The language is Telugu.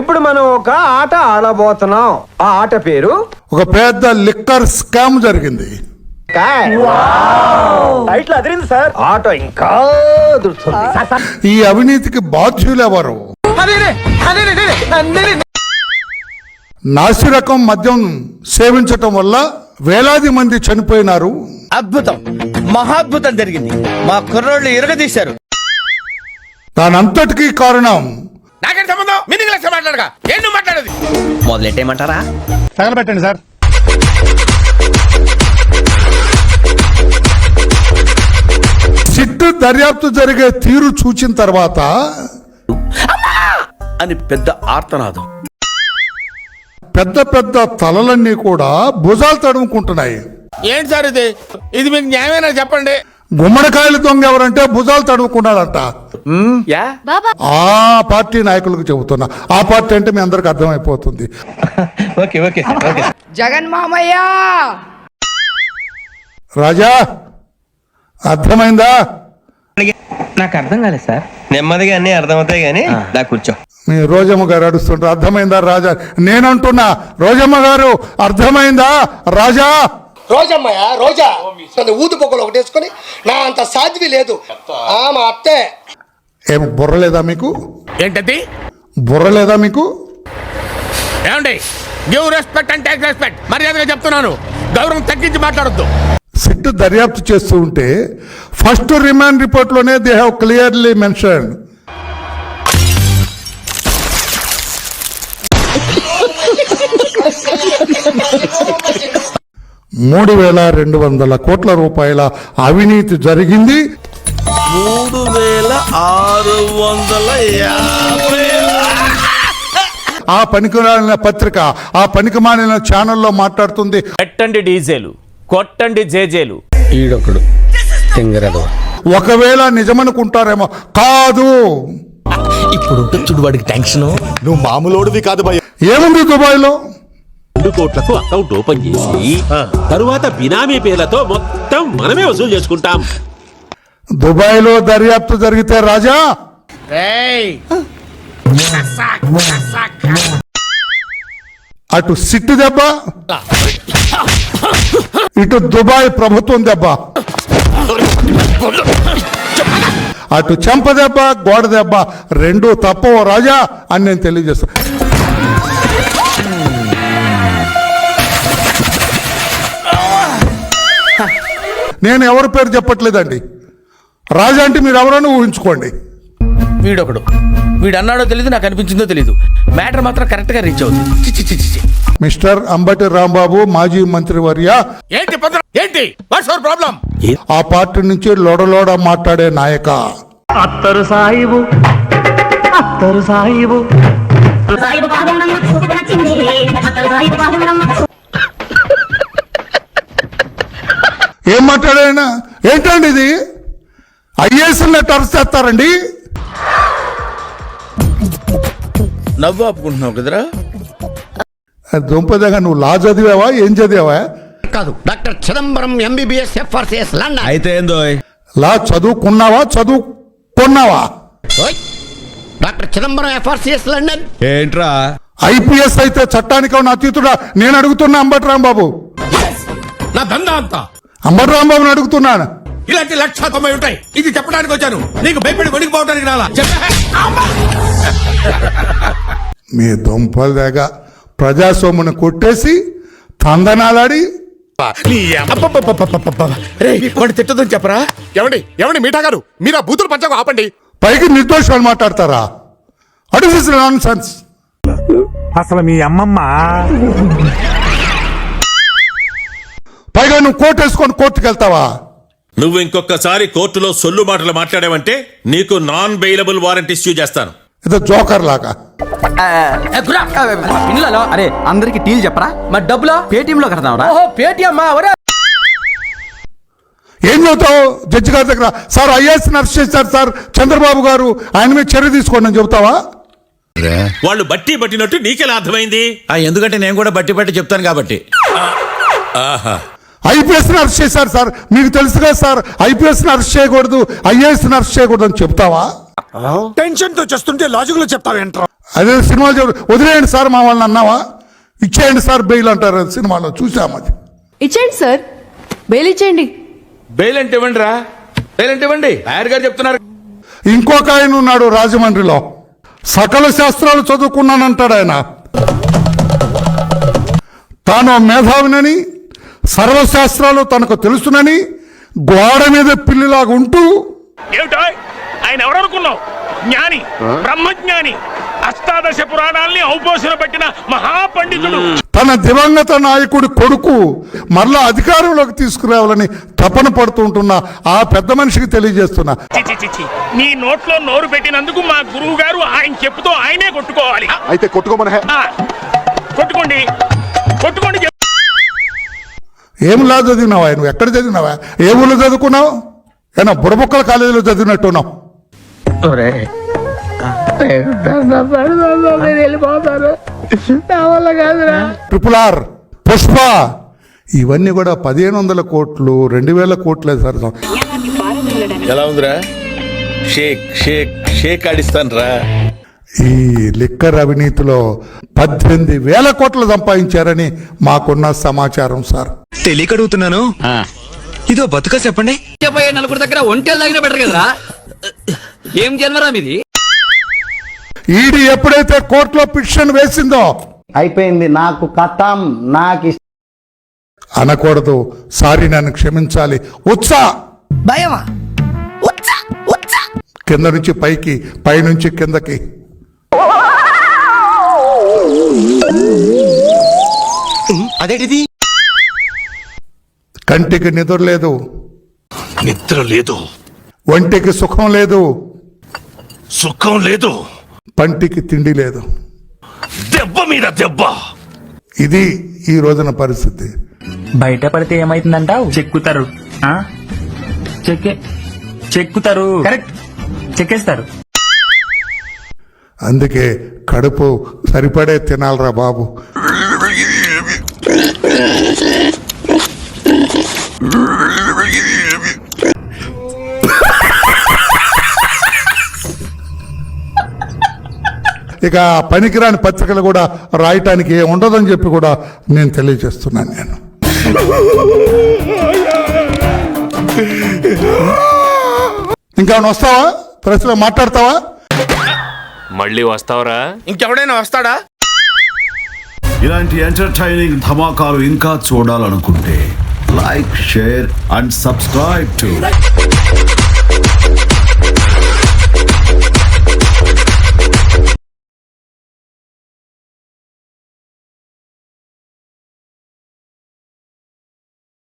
ఇప్పుడు మనం ఒక ఆట ఆడబోతున్నాం. ఆ ఆట పేరు ఒక పెద్ద లిక్కర్ స్కామ్ జరిగింది. టైటిల్ అదిరింది సార్. ఆట ఇంకా అదురుతుంది. ఈ అవినీతికి బాధ్యులు ఎవరు? నాసిరకం మద్యం సేవించటం వల్ల వేలాది మంది చనిపోయినారు. అద్భుతం, మహాద్భుతం జరిగింది. మా కుర్రోళ్ళు ఇరగదీశారు. దానంతటికీ కారణం నాకేం సంబంధం? మీనింగ్ లెక్క మాట్లాడగా ఏం నువ్వు మాట్లాడేది? మొదలెట్టేయమంటారా? తగలబెట్టండి సార్. సిట్టు దర్యాప్తు జరిగే తీరు చూచిన తర్వాత అని పెద్ద ఆర్తనాదం. పెద్ద పెద్ద తలలన్నీ కూడా భుజాలు తడుముకుంటున్నాయి. ఏంటి సార్ ఇది? ఇది మీకు న్యాయమేనా చెప్పండి. గుమ్మడికాయలు దొంగ ఎవరంటే భుజాలు తడుముకున్నాడంట. యా ఆ పార్టీ నాయకులకు చెబుతున్నా. ఆ పార్టీ అంటే మీ అందరికి అర్థమైపోతుంది. Okay okay okay. జగన్ మామయ్య రాజా, అర్థమైందా? నాకు అర్థం కాలేదు సార్. నెమ్మదిగా అన్ని అర్థమవుతాయి కానీ నాకు కూర్చో. మీ రోజమ్మ గారు అడుస్తుంటారు అర్థమైందా రాజా? నేనంటున్నా రోజమ్మ గారు అర్థమైందా రాజా? రోజమ్మయ్య రోజా ఊదు పొగలు ఒకటి వేసుకొని నా అంత సాధ్వి లేదు. మా అత్తే ఏం బుర్ర లేదా మీకు? ఏంటది? బుర్ర లేదా మీకు? ఏమండి, give respect and take respect. మర్యాదగా చెప్తున్నాను, గౌరవం తగ్గించి మాట్లాడొద్దు. సిట్ దర్యాప్తు చేస్తూ ఉంటే ఫస్ట్ రిమాండ్ రిపోర్ట్ లోనే దే హ్యావ్ క్లియర్లీ మెన్షన్ 3,200 కోట్ల రూపాయల అవినీతి జరిగింది. 3,650. ఆ పనికిమాలిన పత్రిక, ఆ పనికిమాలిన ఛానల్లో మాట్లాడుతుంది. పెట్టండి డీజేలు, కొట్టండి జేజేలు. ఈడొకడు తింగరదో. ఒకవేళ నిజమనుకుంటారేమో, కాదు. ఇప్పుడు చూడు వాడికి టెన్షన్. నువ్వు మామూలోడివి కాదు భయ. ఏముంది దుబాయ్లో? 2 కోట్లకు అకౌంట్ ఓపెన్ చేసి తరువాత బినామీ పేర్లతో మొత్తం మనమే వసూలు చేసుకుంటాం. దుబాయ్లో దర్యాప్తు జరిగితే రాజా అటు సిట్టు దెబ్బ, ఇటు దుబాయ్ ప్రభుత్వం దెబ్బ, అటు చెంప దెబ్బ, గోడ దెబ్బ, రెండు తప్పవు రాజా అని నేను తెలియజేస్తాను. నేను ఎవరి పేరు చెప్పట్లేదండి. రాజా అంటే మీరు ఎవరైనా ఊహించుకోండి. వీడొకడు, వీడు అన్నాడో తెలీదు, నాకు అనిపించిందో తెలీదు. మ్యాటర్ మాత్రం కరెక్ట్ గా రీచ్ అవుతుంది. మిస్టర్ అంబటి రాంబాబు, మాజీ మంత్రి వర్య, ఏంటి ఏంటి వాట్స్ యువర్ ప్రాబ్లం? ఆ పార్టీ నుంచి లోడలోడ మాట్లాడే నాయక. అత్తరు సాయిబు, అత్తరు సాయిబు. ఏం మాట్లాడాయన? ఏంటండి ఇది? ఐఏఎస్ అరెస్ట్ చేస్తారండి? నవ్వు ఆపుకుంటున్నావు కదరా. దుంపదగా నువ్వు లా చదివావా, ఏం చదివావా? కాదు, doctor Chidambaram MBBS FRCS London. అయితే ఏందో లా చదువుకున్నావా, చదువుకున్నావా? Doctor Chidambaram FRCS London. ఏంట్రా? IPS అయితే చట్టానికి ఉన్న అతీతుడా? నేను అడుగుతున్నా అంబటి రాంబాబు. నా దందా అంతా అంబటి రాంబాబుని అడుగుతున్నాను. ఇలాంటి 190 ఉంటాయి. ఇది చెప్పడానికి వచ్చాను, నీకు భయపడి వణికిపోవడానికి రాలా. మీ దుంపల దగ్గర ప్రజాస్వామ్యం కొట్టేసి తందనాలాడి వాడు తిట్టదని చెప్పరా? ఎవడి మీఠా గారు, మీరు ఆ బూతులు పంచకు ఆపండి. పైకి నిర్దోషాలు మాట్లాడతారా? What is this nonsense? అసలు మీ అమ్మమ్మ పైగా నువ్వు కోర్టు వేసుకొని కోర్టుకు వెళ్తావా? నువ్వు ఇంకొకసారి కోర్టులో సొల్లు మాటలు మాట్లాడావంటే నీకు నాన్ బెయిలబుల్ వారెంట్ ఇష్యూ చేస్తాను. ఇది జోకర్ లాగా. పిల్లలు అరే అందరికి టీలు చెప్పరా? మరి డబ్బులో పేటిఎం లో కడతావరా? పేటిఎం ఏం చెబుతావు జడ్జి గారి దగ్గర? సార్ ఐఏఎస్ అరెస్ట్ చేశారు సార్ చంద్రబాబు గారు, ఆయన మీద చర్య తీసుకోండి అని చెబుతావా? వాళ్ళు బట్టి పట్టినట్టు నీకెలా అర్థమైంది? ఎందుకంటే నేను కూడా బట్టి బట్టి చెప్తాను కాబట్టి. IPS అరెస్ట్ చేశారు సార్, మీకు తెలుసు కదా సార్, IPS అరెస్ట్ చేయకూడదు, IAS అరెస్ట్ చేయకూడదు అని చెప్తావా? టెన్షన్ తో చేస్తుంటే లాజిక్ లో చెప్తావేంట్రా? అదే సినిమాలు వదిలేయండి సార్ మా వాళ్ళని అన్నావా? ఇచ్చేయండి సార్ బెయిల్ అంటారు సినిమాలో, చూసాం అది. ఇచ్చేయండి సార్, బెయిల్ ఇచ్చేయండి. బెయిల్ అంటే ఇవ్వండి రా, బెయిల్ అంటే ఇవ్వండి. లాయర్ గారు చెప్తున్నారు. ఇంకొక ఆయన ఉన్నాడు రాజమండ్రిలో, సకల శాస్త్రాలు చదువుకున్నానంటాడు ఆయన. తాను మేధావినని, సర్వశాస్త్రాలు తనకు తెలుసునని, గోడ మీద పిల్లిలాగా ఉంటూ ఏమిటో ఆయన ఎవరనుకున్నావు? జ్ఞాని, బ్రహ్మజ్ఞాని, అష్టాదశ పురాణాల్ని ఔపోసన పట్టిన మహాపండితుడు. తన దివంగత నాయకుడి కొడుకు మరలా అధికారంలోకి తీసుకురావాలని తపన పడుతుంటున్న ఆ పెద్ద మనిషికి తెలియజేస్తున్నా. చిచి, నీ నోట్లో నోరు పెట్టినందుకు మా గురువు గారు ఆయన చెప్పుతో ఆయనే కొట్టుకోవాలి. అయితే కొట్టుకోమని కొట్టుకోండి, కొట్టుకోండి. ఏం లా చదివినావా నువ్వు? ఎక్కడ చదివినావా? ఏ ఊళ్ళో చదువుకున్నావు? ఏనా బుడబుక్కల కాలేజీలో చదివినట్టున్నావు. RRR, పుష్ప, ఇవన్నీ కూడా 1500 కోట్లు, 2000 కోట్లే సార్. ఎలా ఉందిరా? షేక్ షేక్ షేక్ ఆడిస్తాను రా. ఈ లిక్కర్ అవినీతిలో 18,000 కోట్లు సంపాదించారని మాకున్న సమాచారం సార్. తెలియకడుగుతున్నాను, ఇదో బతుక చెప్పండి. నలుగురు దగ్గర ఒంటెలు తాగిన బెటర్ కదరా. ఏం జన్మరా మీది? ఈడీ ఎప్పుడైతే కోర్టులో పిటిషన్ వేసిందో అయిపోయింది, నాకు కథం, నాకు అనకూడదు. సారీ, నన్ను క్షమించాలి. ఉత్సా భయమా? కింద నుంచి పైకి, పై నుంచి కిందకి. అదేంటిది? కంటికి నిద్ర లేదు, నిద్ర లేదు, ఒంటికి సుఖం లేదు, సుఖం లేదు, పంటికి తిండి లేదు. దెబ్బ మీద దెబ్బ. ఇది ఈ రోజున పరిస్థితి. బయట పడితే ఏమైతుందంటావు? చెక్కుతారు, చెక్కుతారు, కరెక్ట్, చెక్కేస్తారు. అందుకే కడుపు సరిపడే తినాలరా బాబు. ఇక పనికిరాని పత్రికలు కూడా రాయటానికి ఉండదని చెప్పి కూడా నేను తెలియజేస్తున్నాను. నేను ఇంకా వస్తావా? ప్రశ్నలో మాట్లాడతావా? మళ్ళీ వస్తావరా? ఇంకెవడైనా వస్తాడా? ఇలాంటి ఎంటర్టైనింగ్ ధమాకాలు ఇంకా చూడాలనుకుంటే like, share and subscribe to